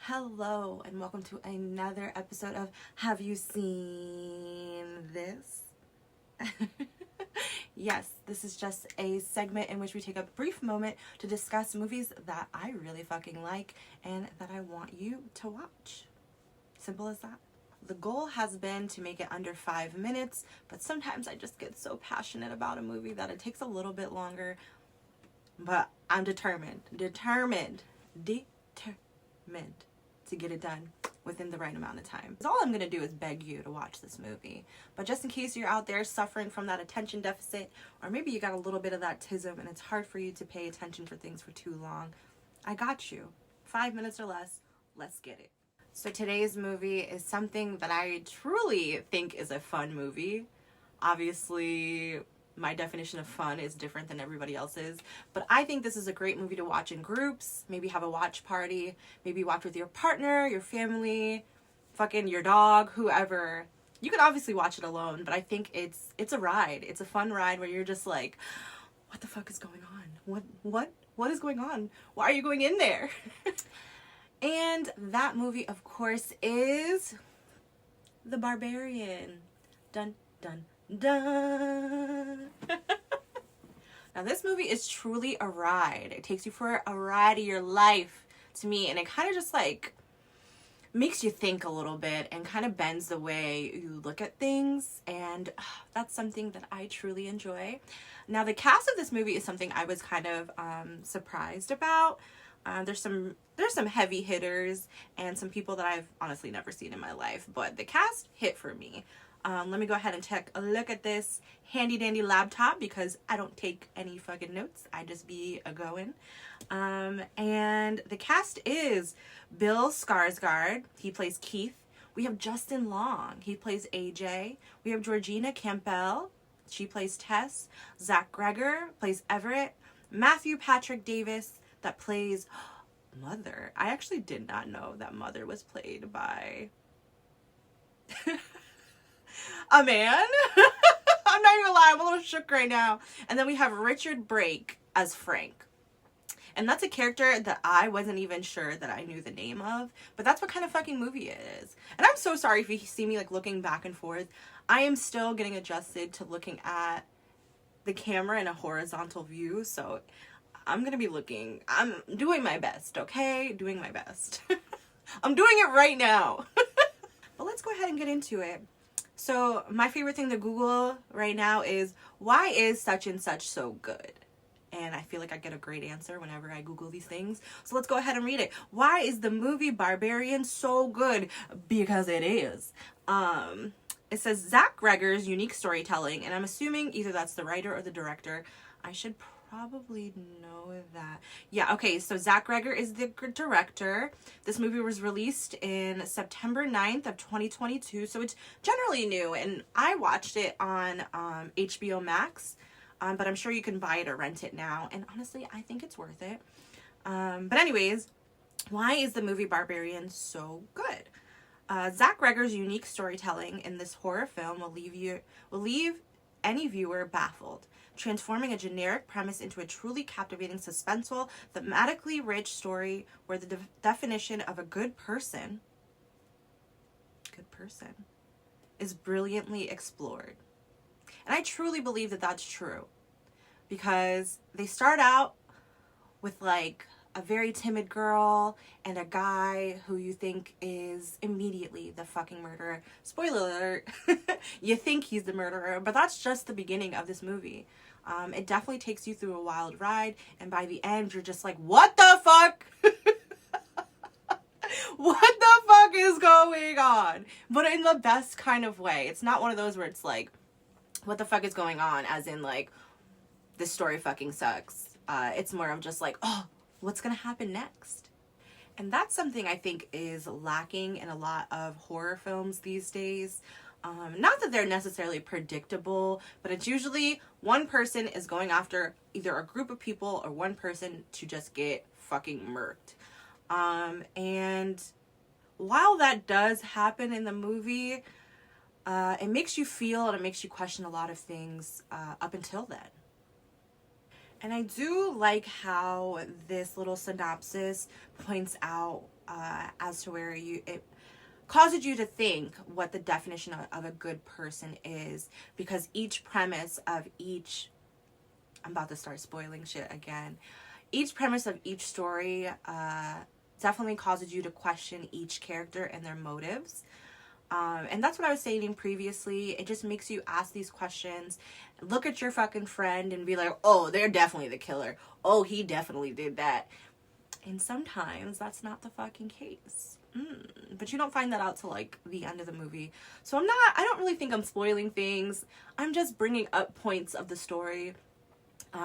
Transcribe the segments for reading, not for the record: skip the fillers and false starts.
Hello and welcome to another episode of Have You Seen This? Yes, this is just a segment in which we take a brief moment to discuss movies that I really fucking like and that I want you to watch. Simple as that. The goal has been to make it under 5 minutes, but sometimes I just get so passionate about a movie that it takes a little bit longer. But I'm determined to get it done within the right amount of time. All I'm gonna do is beg you to watch this movie. But just in case you're out there suffering from that attention deficit, or maybe you got a little bit of that tism and it's hard for you to pay attention for things for too long, I got you. 5 minutes or less, let's get it. So today's movie is something that I truly think is a fun movie. Obviously, my definition of fun is different than everybody else's, but I think this is a great movie to watch in groups, maybe have a watch party, maybe watch with your partner, your family, fucking your dog, whoever. You can obviously watch it alone, but I think it's a ride. It's a fun ride where you're just like, what the fuck is going on? What is going on? Why are you going in there? And that movie, of course, is The Barbarian. Dun, dun, dun. Now this movie is truly a ride. It takes you for a ride of your life to me, and it kind of just like makes you think a little bit and kind of bends the way you look at things, and that's something that I truly enjoy. Now the cast of this movie is something I was kind of surprised about. There's some heavy hitters and some people that I've honestly never seen in my life, but the cast hit for me. Let me go ahead and take a look at this handy dandy laptop because I don't take any fucking notes. I just be a-going. And the cast is Bill Skarsgård. He plays Keith. We have Justin Long. He plays AJ. We have Georgina Campbell. She plays Tess. Zach Gregor plays Everett. Matthew Patrick Davis that plays Mother. I actually did not know that Mother was played by a man. I'm not even gonna lie, I'm a little shook right now. And then we have Richard Brake as Frank. And that's a character that I wasn't even sure that I knew the name of, but that's what kind of fucking movie it is. And I'm so sorry if you see me like looking back and forth. I am still getting adjusted to looking at the camera in a horizontal view, so I'm doing my best, okay? Doing my best. I'm doing it right now. But let's go ahead and get into it. So my favorite thing to Google right now is, why is such and such so good? And I feel like I get a great answer whenever I Google these things. So let's go ahead and read it. Why is the movie Barbarian so good? Because it is. It says Zach Gregor's unique storytelling, and I'm assuming either that's the writer or the director. I should probably know that. Yeah, okay, so Zach Gregor is the director. This movie was released in September 9th of 2022, so it's generally new, and I watched it on HBO Max, but I'm sure you can buy it or rent it now, and honestly, I think it's worth it. But anyways, why is the movie Barbarian so good? Zach Gregor's unique storytelling in this horror film will leave any viewer baffled, transforming a generic premise into a truly captivating, suspenseful, thematically rich story where the definition of a good person is brilliantly explored. And I truly believe that that's true, because they start out with like a very timid girl and a guy who you think is immediately the fucking murderer. Spoiler alert, you think he's the murderer, but that's just the beginning of this movie. It definitely takes you through a wild ride, and by the end, you're just like, what the fuck? What the fuck is going on? But in the best kind of way. It's not one of those where it's like, what the fuck is going on? As in like, this story fucking sucks. It's more of just like, oh, what's gonna happen next? And that's something I think is lacking in a lot of horror films these days. Not that they're necessarily predictable, but it's usually one person is going after either a group of people or one person to just get fucking murked. And while that does happen in the movie, it makes you feel and it makes you question a lot of things up until then. And I do like how this little synopsis points out as to where it causes you to think what the definition of a good person is, because each premise of each, I'm about to start spoiling shit again, each premise of each story definitely causes you to question each character and their motives. And that's what I was saying previously. It just makes you ask these questions, look at your fucking friend and be like, oh, they're definitely the killer. Oh, he definitely did that. And sometimes that's not the fucking case. But you don't find that out till like the end of the movie. So I don't really think I'm spoiling things. I'm just bringing up points of the story.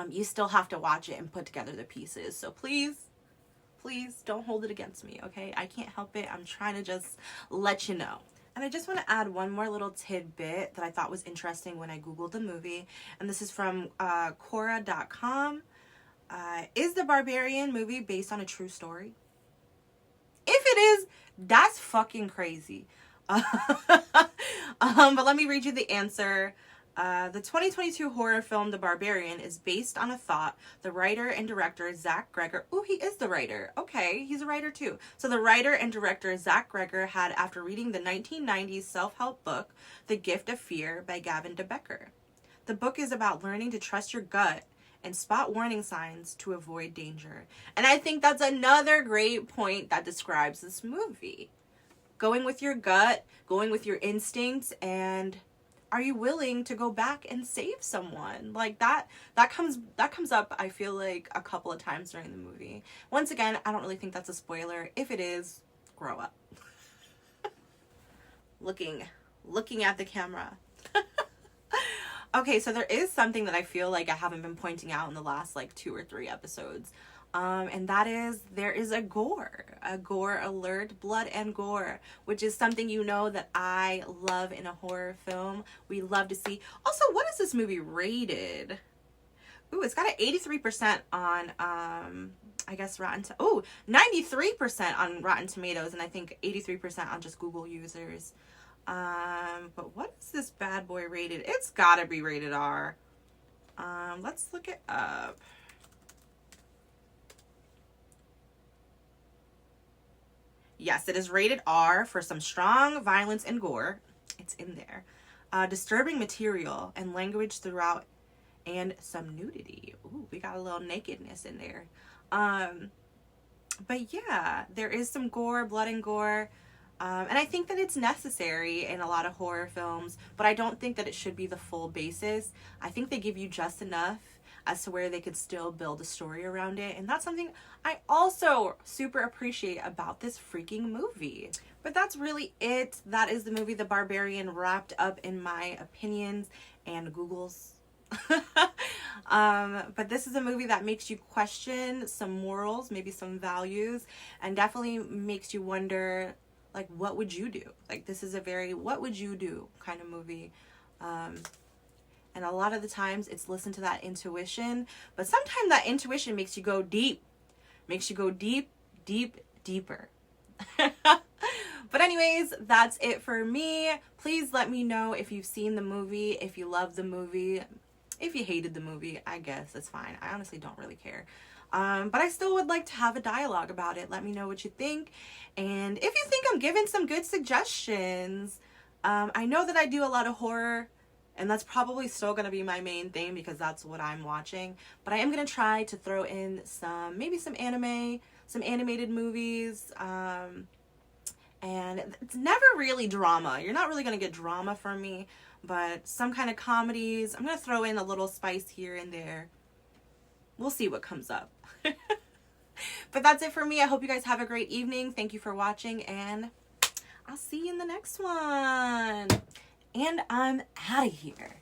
You still have to watch it and put together the pieces. So please don't hold it against me, okay? I can't help it. I'm trying to just let you know. And I just want to add one more little tidbit that I thought was interesting when I Googled the movie. And this is from Quora.com. Is the Barbarian movie based on a true story? If it is, that's fucking crazy. But let me read you the answer. The 2022 horror film The Barbarian is based on a thought the writer and director Zach Greger, oh, he is the writer. Okay, he's a writer too. So the writer and director Zach Greger had after reading the 1990s self-help book The Gift of Fear by Gavin de Becker. The book is about learning to trust your gut and spot warning signs to avoid danger. And I think that's another great point that describes this movie. Going with your gut, going with your instincts, and are you willing to go back and save someone? Like that comes up, I feel like, a couple of times during the movie. Once again, I don't really think that's a spoiler. If it is, grow up. Looking at the camera. Okay, so there is something that I feel like I haven't been pointing out in the last like 2 or 3 episodes. And that is, there is a gore alert, blood and gore, which is something you know that I love in a horror film. We love to see. Also, what is this movie rated? Ooh, it's got an 83% on, I guess 93% on Rotten Tomatoes, and I think 83% on just Google users. But what is this bad boy rated? It's gotta be rated R. Let's look it up. Yes, it is rated R for some strong violence and gore. It's in there. Disturbing material and language throughout, and some nudity. Ooh, we got a little nakedness in there. But yeah, there is some gore, blood and gore. And I think that it's necessary in a lot of horror films, but I don't think that it should be the full basis. I think they give you just enough as to where they could still build a story around it. And that's something I also super appreciate about this freaking movie. But that's really it. That is the movie The Barbarian, wrapped up in my opinions and Google's. But this is a movie that makes you question some morals, maybe some values, and definitely makes you wonder, like, what would you do? Like, this is a very what would you do kind of movie. And a lot of the times it's listen to that intuition, but sometimes that intuition makes you go deep, deeper. But anyways, that's it for me. Please let me know if you've seen the movie, if you love the movie, if you hated the movie. I guess it's fine. I honestly don't really care. But I still would like to have a dialogue about it. Let me know what you think. And if you think I'm giving some good suggestions, I know that I do a lot of horror, and that's probably still going to be my main thing because that's what I'm watching. But I am going to try to throw in maybe some anime, some animated movies. And it's never really drama. You're not really going to get drama from me, but some kind of comedies. I'm going to throw in a little spice here and there. We'll see what comes up. But that's it for me. I hope you guys have a great evening. Thank you for watching, and I'll see you in the next one. And I'm out of here.